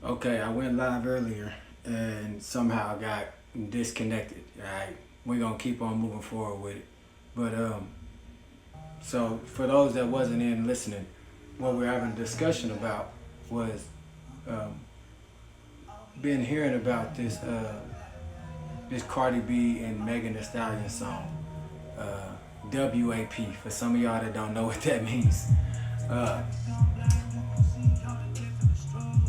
Okay, I went live earlier and somehow got disconnected. Alright, we're gonna keep on moving forward with it. But so for those that wasn't in listening, what we're having a discussion about was um, been hearing about this Cardi B and Megan Thee Stallion song, uh, WAP. For some of y'all that don't know what that means, uh,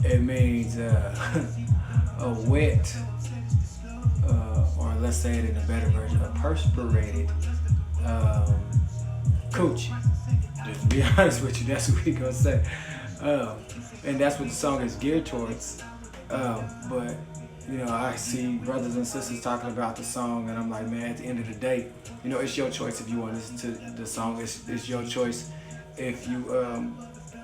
it means a wet, or let's say it in a better version, a perspirated um, coochie. Just to be honest with you, that's what we gonna say. Um, and that's what the song is geared towards. But I see brothers and sisters talking about the song, and I'm like, man, at the end of the day, it's your choice if you want to listen to the song. It's your choice if you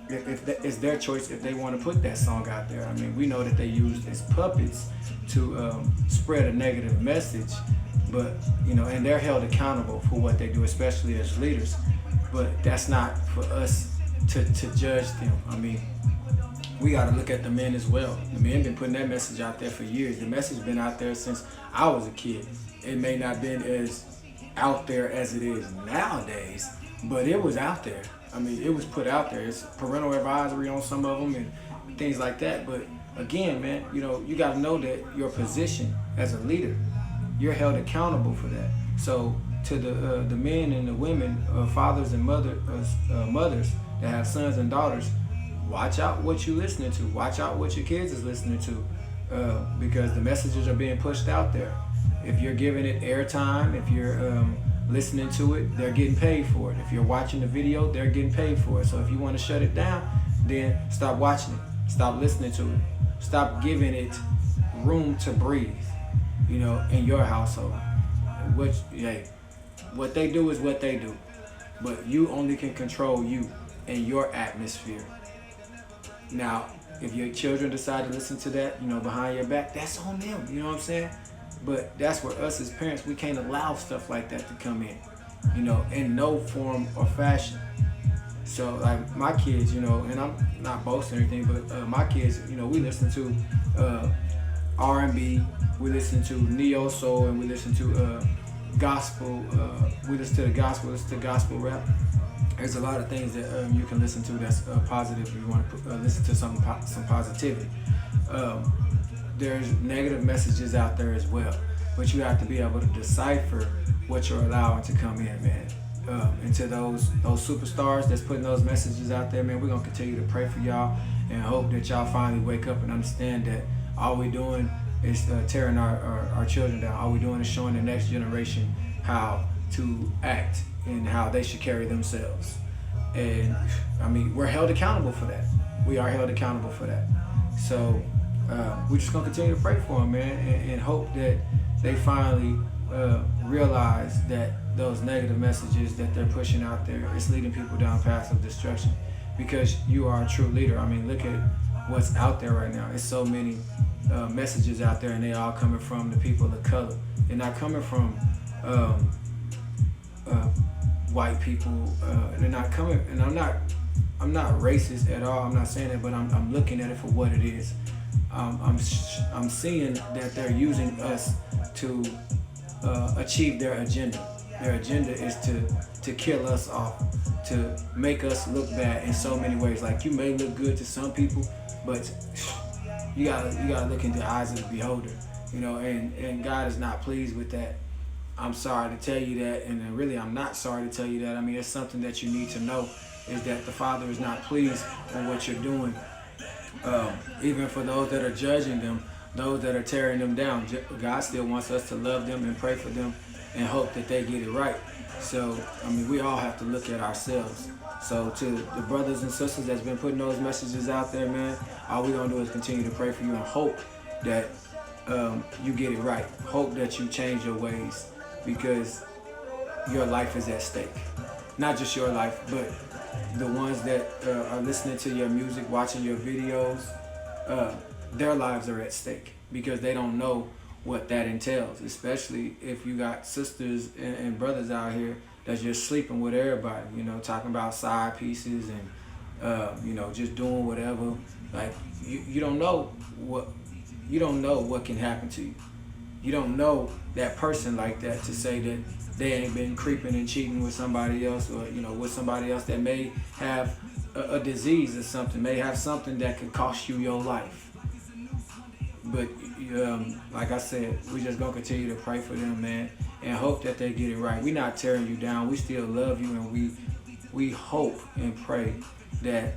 it's their choice if they want to put that song out there. I mean, we know that they used as puppets to spread a negative message, but and they're held accountable for what they do, especially as leaders. But that's not for us to judge them. I mean, we got to look at the men as well. The men been putting that message out there for years. The message been out there since I was a kid. It may not been as out there as it is nowadays, but it was out there. I mean, it was put out there. It's parental advisory on some of them and things like that. But again, man, you got to know that your position as a leader, you're held accountable for that. So to the men and the women, fathers and mothers that have sons and daughters, watch out what you're listening to. Watch out what your kids is listening to, because the messages are being pushed out there. If you're giving it airtime, if you're listening to it, they're getting paid for it. If you're watching the video, they're getting paid for it. So if you want to shut it down, then stop watching it. Stop listening to it. Stop giving it room to breathe, in your household. What they do is what they do. But you only can control you and your atmosphere. Now, if your children decide to listen to that, behind your back, that's on them. You know what I'm saying? But that's where us as parents, we can't allow stuff like that to come in no form or fashion. So, like my kids, and I'm not boasting or anything, but my kids, we listen to R&B, we listen to neo soul, and we listen to gospel. We listen to the gospel, listen to gospel rap. There's a lot of things that you can listen to that's positive if you want to listen to some positivity. There's negative messages out there as well, but you have to be able to decipher what you're allowing to come in, man. And to those superstars that's putting those messages out there, man, we're going to continue to pray for y'all and hope that y'all finally wake up and understand that all we're doing is tearing our children down. All we're doing is showing the next generation how to act and how they should carry themselves. And I mean, we're held accountable for that. We are held accountable for that. So we're just gonna continue to pray for them, man, and hope that they finally realize that those negative messages that they're pushing out there is leading people down paths of destruction. Because you are a true leader. I mean, look at what's out there right now. It's so many messages out there, and they all coming from the people of color. They're not coming from white people. They're not coming, and I'm not racist at all. I'm not saying that, but I'm looking at it for what it is. I'm seeing that they're using us to achieve their agenda. Their agenda is to kill us off, to make us look bad in so many ways. Like, you may look good to some people, but you gotta look in the eyes of the beholder, and God is not pleased with that. I'm sorry to tell you that, and really I'm not sorry to tell you that. I mean, it's something that you need to know, is that the Father is not pleased with what you're doing. Even for those that are judging them, those that are tearing them down, God still wants us to love them and pray for them and hope that they get it right. So, I mean, we all have to look at ourselves. So to the brothers and sisters that's been putting those messages out there, man, all we're going to do is continue to pray for you and hope that you get it right. Hope that you change your ways, because your life is at stake. Not just your life, but the ones that are listening to your music, watching your videos, their lives are at stake, because they don't know what that entails, especially if you got sisters and brothers out here that's just sleeping with everybody, talking about side pieces and just doing whatever. Like you don't know what can happen to you. You don't know that person like that to say that they ain't been creeping and cheating with somebody else, or with somebody else that may have a disease or something, may have something that could cost you your life. But like I said, we just gonna continue to pray for them, man, and hope that they get it right. We're not tearing you down. We still love you, and we hope and pray that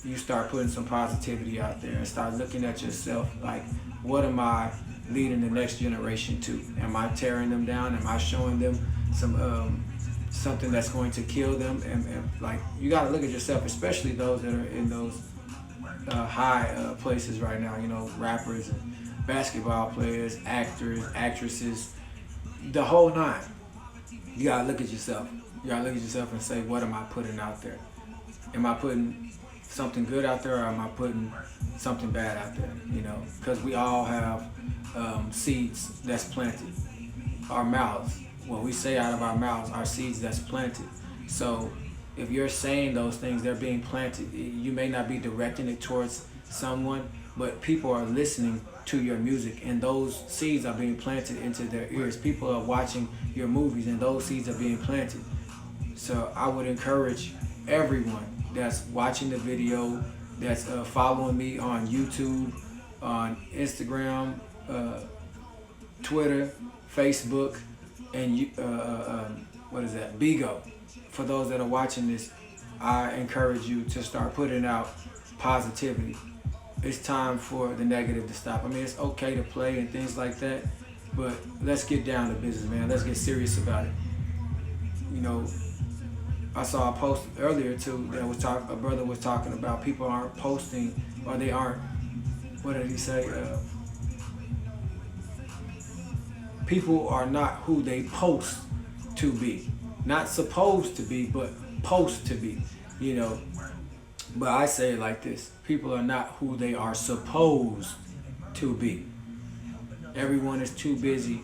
you start putting some positivity out there and start looking at yourself like, what am I leading the next generation to? Am I tearing them down? Am I showing them something that's going to kill them? And like, you got to look at yourself, especially those that are in those high places right now. Rappers and basketball players, actors, actresses, the whole nine. You got to look at yourself. You got to look at yourself and say, what am I putting out there? Am I putting something good out there, or am I putting something bad out there? Because we all have seeds that's planted. Our mouths, what we say out of our mouths, are seeds that's planted. So if you're saying those things, they're being planted. You may not be directing it towards someone, but people are listening to your music, and those seeds are being planted into their ears. People are watching your movies, and those seeds are being planted. So I would encourage everyone that's watching the video, that's following me on YouTube, on Instagram, Twitter, Facebook, and Bigo. For those that are watching this, I encourage you to start putting out positivity. It's time for the negative to stop. I mean, it's okay to play and things like that, but let's get down to business, man. Let's get serious about it. I saw a post earlier too that a brother was talking about people aren't posting, or they aren't, what did he say? People are not who they post to be. Not supposed to be, but post to be, But I say it like this: people are not who they are supposed to be. Everyone is too busy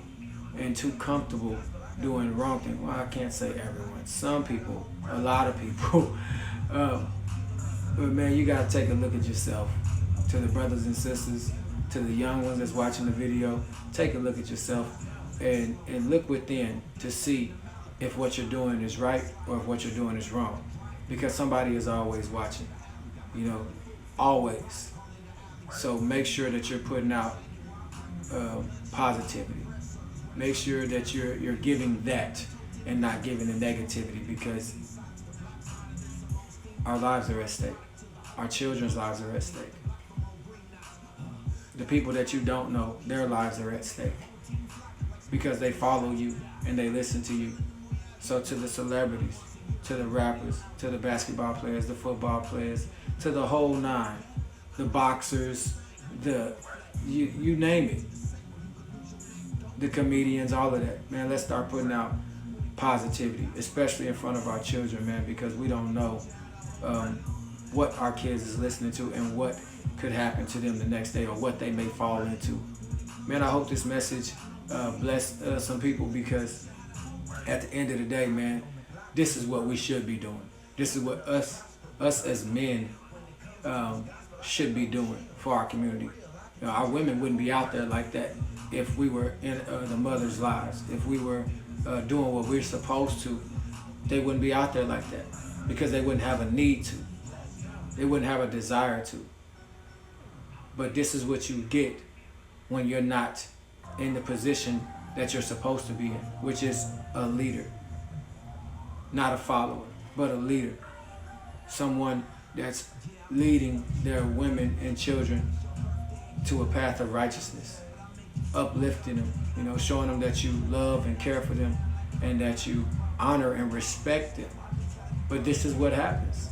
and too comfortable doing the wrong thing. Well, I can't say everyone. Some people, a lot of people. But man, you gotta take a look at yourself. To the brothers and sisters, to the young ones that's watching the video, take a look at yourself and look within to see if what you're doing is right or if what you're doing is wrong. Because somebody is always watching, always. So make sure that you're putting out positivity. Make sure that you're giving that and not giving the negativity, because our lives are at stake. Our children's lives are at stake. The people that you don't know, their lives are at stake because they follow you and they listen to you. So to the celebrities, to the rappers, to the basketball players, the football players, to the whole nine, the boxers, you name it, the comedians, all of that, man, let's start putting out positivity, especially in front of our children, man, because we don't know what our kids is listening to and what could happen to them the next day, or what they may fall into. Man, I hope this message blessed some people, because at the end of the day, man, this is what we should be doing. This is what us as men should be doing for our community. Our women wouldn't be out there like that if we were in the mothers' lives. If we were doing what we're supposed to, they wouldn't be out there like that, because they wouldn't have a need to. They wouldn't have a desire to. But this is what you get when you're not in the position that you're supposed to be in, which is a leader. Not a follower, but a leader. Someone that's leading their women and children to a path of righteousness, uplifting them, showing them that you love and care for them and that you honor and respect them. But this is what happens.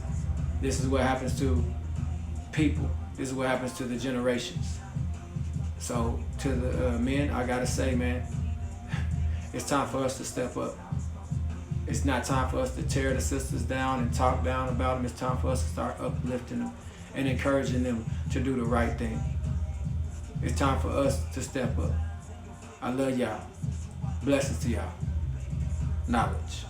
This is what happens to people. This is what happens to the generations. So to the men, I gotta say, man, it's time for us to step up. It's not time for us to tear the sisters down and talk down about them. It's time for us to start uplifting them and encouraging them to do the right thing. It's time for us to step up. I love y'all. Blessings to y'all. Knowledge.